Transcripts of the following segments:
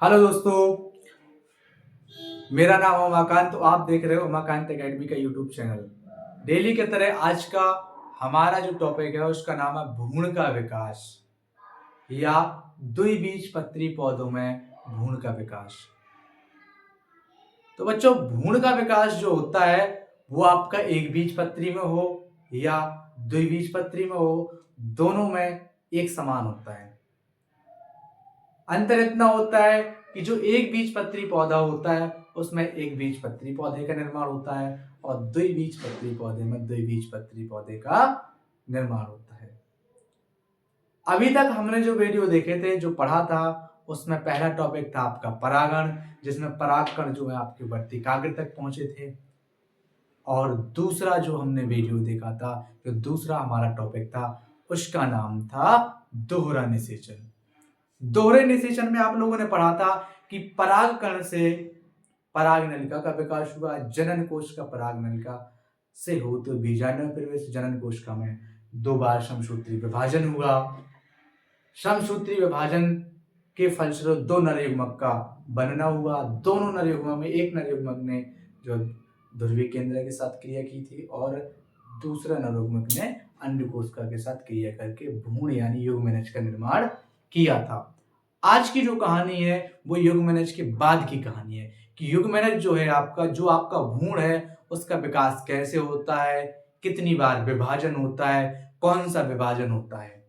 Hello दोस्तों, मेरा नाम उमाकांत। तो आप देख रहे हो उमाकांत एकेडमी का यूट्यूब चैनल। डेली की तरह आज का हमारा जो टॉपिक है उसका नाम है भ्रूण का विकास या द्विबीजपत्री पौधों में भ्रूण का विकास। तो बच्चों, भ्रूण का विकास जो होता है वो आपका एक बीजपत्री में हो या द्विबीजपत्री में हो, दोनों में एक समान होता है। अंतर इतना होता है कि जो एक बीजपत्री पौधा होता है उसमें एक बीजपत्री पौधे का निर्माण होता है और द्विबीजपत्री पौधे में द्विबीजपत्री पौधे का निर्माण होता है। अभी तक हमने जो वीडियो देखे थे, जो पढ़ा था, उसमें पहला टॉपिक था आपका परागण, जिसमें परागकण जो है आपके वर्तिकाग्र तक पहुंचे थे। और दूसरा जो हमने वीडियो देखा था, जो दूसरा हमारा टॉपिक था, उसका नाम था दोहरा निषेचन। दोहरे निषेचन में आप लोगों ने पढ़ा था कि परागकण से पराग नलिका का विकास हुआ, जनन कोश का पराग नलिका से हो तो बीजांड प्रवेश, जनन कोशिका में 2 बार समसूत्री विभाजन हुआ। समसूत्री विभाजन के फलस्वरूप 2 नर युग्मक का बनना हुआ। दोनों नर युग्मक में एक नर युग्मक ने जो ध्रुवीय केंद्र के साथ क्रिया की थी और दूसरा नर युग्मक ने अंड कोशिका के साथ क्रिया करके भ्रूण यानी युग्मनज का निर्माण किया था। आज की जो कहानी है वो युग्मनज के बाद की कहानी है कि युग्मनज जो है आपका, जो आपका भ्रूण है, उसका विकास कैसे होता है, कितनी बार विभाजन होता है, कौन सा विभाजन होता है।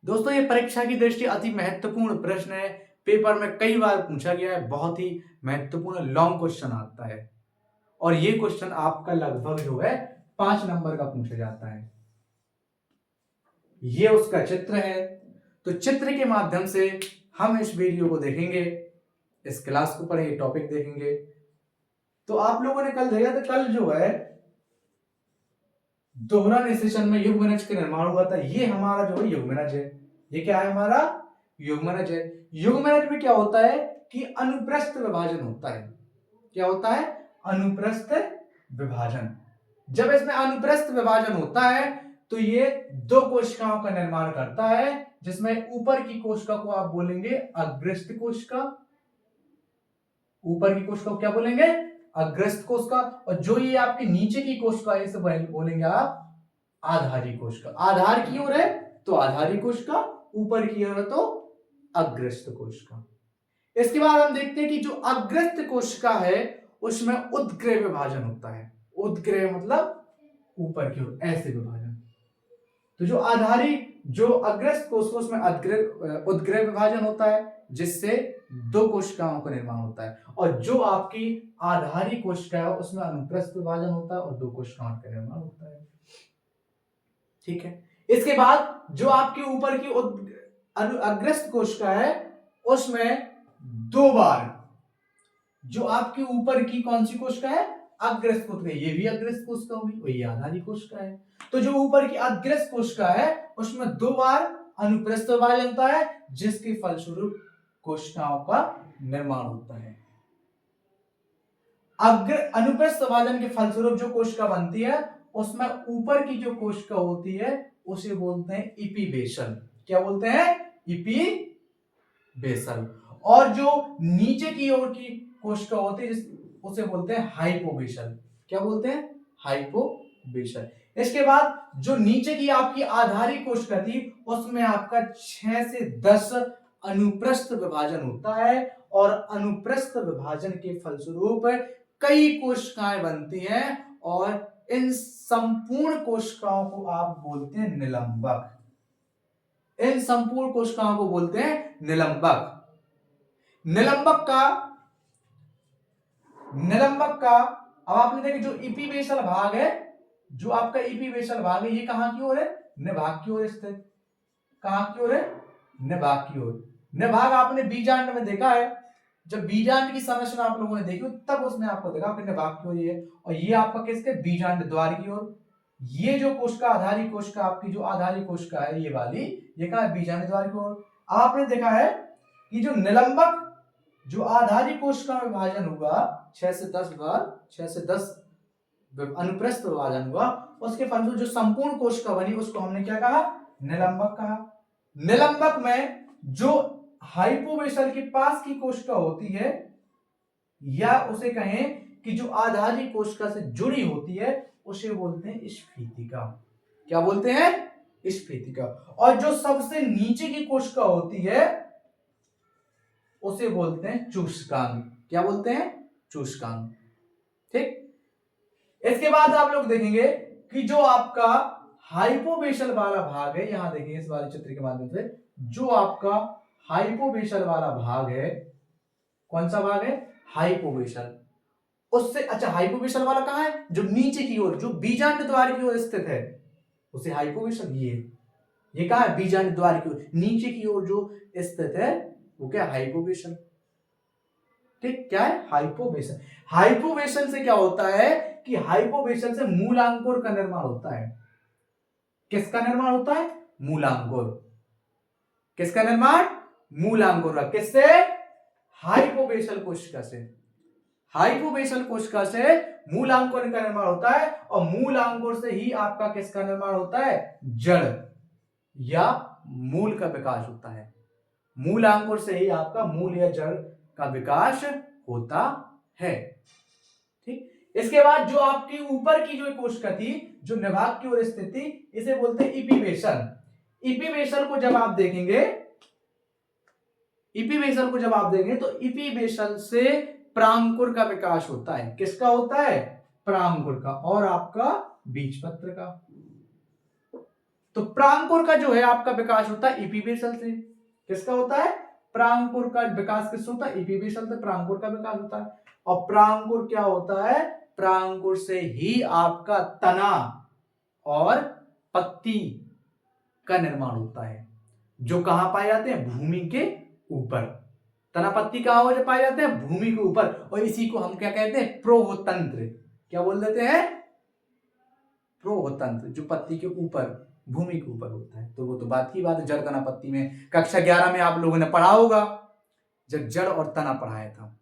दोस्तों, ये परीक्षा की दृष्टि अति महत्वपूर्ण प्रश्न है। पेपर में कई बार पूछा गया है, बहुत ही महत्वपूर्ण लॉन्ग क्वेश्चन आता है और ये क्वेश्चन आपका लगभग जो है 5 नंबर का पूछा जाता है। ये उसका चित्र है। तो चित्र के माध्यम से हम इस वीडियो को देखेंगे, इस क्लास को पढ़ेंगे, टॉपिक देखेंगे। तो आप लोगों ने कल देखा था, कल जो है दोहरा निषेचन में युग्मनज का निर्माण हुआ था। ये हमारा जो है युग्मनज है। ये क्या है? हमारा युग्मनज है। युग्मनज में क्या होता है कि अनुप्रस्थ विभाजन होता है। क्या होता है? अनुप्रस्थ विभाजन। जब इसमें अनुप्रस्थ विभाजन होता है तो ये 2 कोशिकाओं का निर्माण करता है, जिसमें ऊपर की कोशिका को आप बोलेंगे अग्रस्थ कोशिका। ऊपर की कोशिका को क्या बोलेंगे? अग्रस्थ कोशिका। और जो ये आपके नीचे की कोशिका है इसे बोलेंगे आप आधारी कोशिका। आधार की ओर है तो आधारी कोशिका, ऊपर की ओर है तो अग्रस्थ कोशिका। इसके बाद हम देखते हैं कि जो अग्रस्थ कोशिका है उसमें उद्ग्रह विभाजन होता है। उद्ग्रह मतलब ऊपर की ओर ऐसे विभाजन। तो जो आधारी, जो अग्रस्थ कोशिका, उसमें उद्ग्रह विभाजन होता है, जिससे 2 कोशिकाओं का निर्माण होता है। और जो आपकी आधारी कोशिका है उसमें अनुप्रस्थ विभाजन होता है और 2 कोशिकाओं का निर्माण होता है। ठीक है। इसके बाद जो आपके ऊपर की अग्रस्त कोशिका है उसमें 2 बार, जो आपके ऊपर की कौन सी कोशिका है? अग्रस्त कोशिका। ये भी अग्रस्त कोशिका होगी और ये आधारी कोशिका है। तो जो ऊपर की अग्रस्त कोशिका है उसमें 2 बार अनुप्रस्थ विभाजन होता है, जिसके फलस्वरूप कोशिकाओं का निर्माण होता है। अनुप्रस्थ विभाजन के फलस्वरूप जो कोशिका बनती है उसमें ऊपर की जो कोशिका होती है उसे बोलते हैं इपीबेसल। क्या बोलते हैं? इपीबेसल। और जो नीचे की ओर की कोशिका होती है उसे बोलते हैं हाइपोबेसल। क्या बोलते हैं? हाइपोबेसल। इसके बाद जो नीचे की आपकी आधारी कोशिका थी उसमें आपका 6 से 10 अनुप्रस्थ विभाजन होता है और अनुप्रस्थ विभाजन के फलस्वरूप कई कोशिकाएं बनती हैं और इन संपूर्ण कोशिकाओं को आप बोलते हैं निलंबक। इन संपूर्ण कोशिकाओं को बोलते हैं निलंबक। निलंबक का अब आपने देखा जो इपीबेसल भाग है, जो आपका इपीबेसल भाग है, ये कहां की ओर है? निभाग की ओर स्थित। कहां की ओर है? निभाग की ओर। निभाग आपने बीजांड में देखा है। जब बीजांड की संरचना आप लोगों ने देखी तब उसमें आपको देखा कि निभाग की ओर ये है और ये आपका किसके? बीजांड द्वार की ओर। ये जो कोशिका, आधारी कोशिका, आपकी जो आधारी कोशिका है ये वाली, ये कहां है? बीजांड द्वार की ओर। आपने देखा है कि जो निलंबक, जो आधारी कोशिका में विभाजन हुआ 6 से 10 बार, 6 से 10 अनुप्रस्थ विभाजन हुआ, उसके फलस्वरूप जो संपूर्ण कोशिका बनी उसको हमने क्या कहा? निलंबक कहा। निलंबक में जो हाइपोवेसल के पास की कोशिका होती है, या उसे कहें कि जो आधारी कोशिका से जुड़ी होती है, उसे बोलते हैं स्फीतिका। क्या बोलते हैं? स्फीतिका। और जो सबसे नीचे की कोशिका होती है उसे बोलते हैं चूषकांग। क्या बोलते हैं? चूषकांग। ठीक। इसके बाद आप लोग देखेंगे कि जो आपका हाइपोवेसल वाला भाग है, यहां देखिए इस वाले चित्र के माध्यम से, जो आपका हाइपोवेसल वाला भाग है, कौन सा भाग है? हाइपोवेसल। उससे अच्छा, हाइपोवेसल वाला कहां है? जो नीचे की ओर, जो बीजांड द्वार की ओर स्थित है, उसे हाइपोवेसल। ये कहां है? बीजांड द्वार की ओर नीचे की ओर जो स्थित है, वो क्या? हाइपोवेसल। ठीक। क्या है? हाइपोवेसल। हाइपोवेसल से क्या होता है कि हाइपोवेसल से मूलांकुर का निर्माण होता है। किसका निर्माण होता है? मूलांकुर। किसका निर्माण? मूलांकुर का। किससे? हाइपोवेसल कोशिका से। हाइपोवेसल कोशिका से मूलांकुर का निर्माण होता है, और मूलांकुर से ही आपका किसका निर्माण होता है? जड़ या मूल का विकास होता है। मूलांकुर से ही आपका मूल या जड़ का विकास होता है। ठीक। इसके बाद जो आपकी ऊपर की जो कोशिका थी, जो निभाग की ओर स्थित थी, इसे बोलते हैं इपिवेशन। इपिवेशन को जब आप देखेंगे, इपिवेशन को जब आप देखेंगे तो इपिवेशन से प्रांकुर का विकास होता है। किसका होता है? प्रांकुर का। और आपका बीजपत्र का। तो प्रांकुर का जो है आपका विकास होता है इपिवेशन से। किसका होता है? प्रांकुर का विकास किससे होता है? इपिवेशन से प्रांकुर का विकास होता है। और प्रांकुर क्या होता है? प्रांकुर से ही आपका तना और पत्ती का निर्माण होता है, जो कहां पाए जाते हैं? भूमि के ऊपर। तना पत्ती कहां हो पाए जाते हैं? भूमि के ऊपर। और इसी को हम क्या कहते हैं? प्रोतंत्र। क्या बोल देते हैं? प्रोतंत्र। जो पत्ती के ऊपर, भूमि के ऊपर होता है। तो वो तो बात की बात है। जड़ तना पत्ती में कक्षा 11 में आप लोगों ने पढ़ा होगा, जब जड़ और तना पढ़ाया था।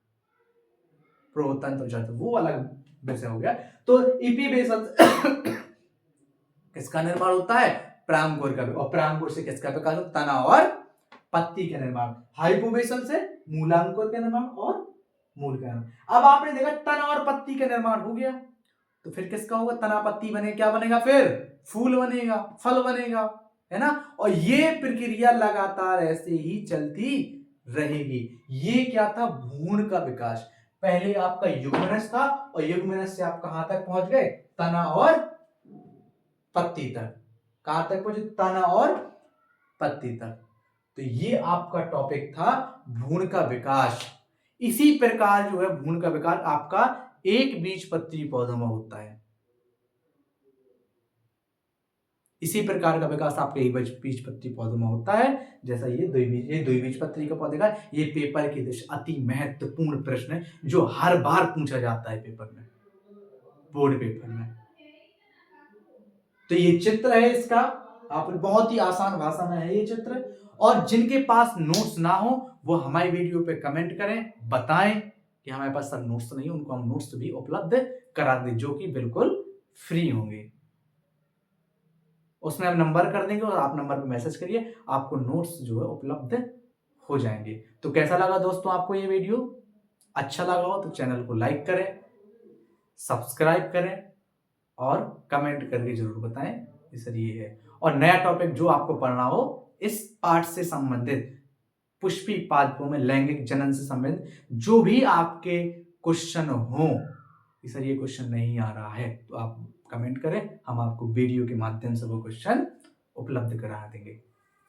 प्रोतंत्र जड़, वो अलग विषय हो गया। तो इपिवेसल किसका निर्माण होता है? प्रांकुर का। और प्रांकुर से किसका विकास? तना और पत्ती का निर्माण। हाइपोवेसल से मूलांकुर का निर्माण और मूल का निर्माण। अब आपने देखा तना और पत्ती का निर्माण हो गया, तो फिर किसका होगा? तना पत्ती बने, क्या बनेगा? फिर फूल बनेगा, फल बनेगा, है ना। और ये प्रक्रिया लगातार ऐसे ही चलती रहेगी। ये क्या था? भ्रूण का विकास। पहले आपका युग्मनज था, और युग्मनज से आप कहां तक पहुंच गए? तना और पत्ती तक। कहां तक पहुंचे? तना और पत्ती तक। तो ये आपका टॉपिक था भ्रूण का विकास। इसी प्रकार जो है भ्रूण का विकास आपका एक बीजपत्री पौधों में होता है। इसी प्रकार का विकास आपके एक बीजपत्री पौधों में होता है, जैसा ये द्विबीजपत्री का पौधे का। ये पेपर की दृष्टि अति महत्वपूर्ण प्रश्न है, जो हर बार पूछा जाता है पेपर में, बोर्ड पेपर में। तो ये चित्र है इसका, आप बहुत ही आसान भाषा में है ये चित्र। और जिनके पास नोट्स ना हो, वो हमारी वीडियो पे कमेंट करें, बताएं कि हमारे पास सब नोट्स नहीं है, उनको हम नोट्स भी उपलब्ध करा दें, जो कि बिल्कुल फ्री होंगे। उसमें हम नंबर कर देंगे, और आप नंबर पे मैसेज करिए, आपको नोट्स जो है उपलब्ध हो जाएंगे। तो कैसा लगा दोस्तों आपको ये वीडियो? अच्छा लगा हो तो चैनल को लाइक करें, सब्सक्राइब करें, और कमेंट करके जरूर बताएं। इस ये है। और नया टॉपिक जो आपको पढ़ना हो इस पाठ से संबंधित, पुष्पी पादपों में लैंगिक जनन से संबंधित जो भी आपके क्वेश्चन हो, सर ये क्वेश्चन नहीं आ रहा है, तो आप कमेंट करें, हम आपको वीडियो के माध्यम से वो क्वेश्चन उपलब्ध करा देंगे।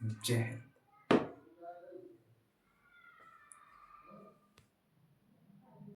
जय हिंद।